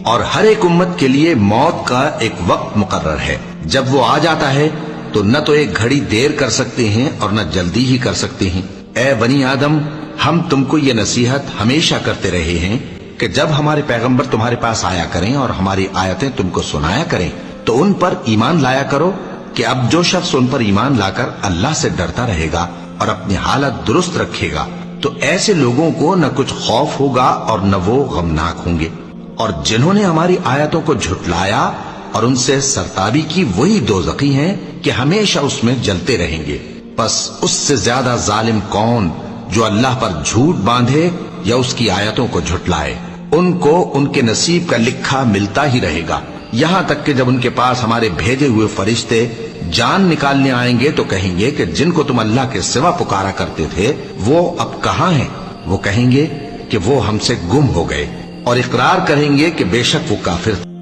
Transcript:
اور ہر ایک امت کے لیے موت کا ایک وقت مقرر ہے، جب وہ آ جاتا ہے تو نہ تو ایک گھڑی دیر کر سکتے ہیں اور نہ جلدی ہی کر سکتے ہیں۔ اے بنی آدم، ہم تم کو یہ نصیحت ہمیشہ کرتے رہے ہیں کہ جب ہمارے پیغمبر تمہارے پاس آیا کریں اور ہماری آیتیں تم کو سنایا کریں تو ان پر ایمان لایا کرو کہ اب جو شخص ان پر ایمان لا کر اللہ سے ڈرتا رہے گا اور اپنی حالت درست رکھے گا تو ایسے لوگوں کو نہ کچھ خوف ہوگا اور نہ وہ غمناک ہوں گے۔ اور جنہوں نے ہماری آیتوں کو جھٹلایا اور ان سے سرتابی کی، وہی دوزخی ہیں کہ ہمیشہ اس میں جلتے رہیں گے۔ پس اس سے زیادہ ظالم کون جو اللہ پر جھوٹ باندھے یا اس کی آیتوں کو جھٹلائے؟ ان کو ان کے نصیب کا لکھا ملتا ہی رہے گا، یہاں تک کہ جب ان کے پاس ہمارے بھیجے ہوئے فرشتے جان نکالنے آئیں گے تو کہیں گے کہ جن کو تم اللہ کے سوا پکارا کرتے تھے وہ اب کہاں ہیں؟ وہ کہیں گے کہ وہ ہم سے گم ہو گئے، اور اقرار کریں گے کہ بے شک وہ کافر تھے۔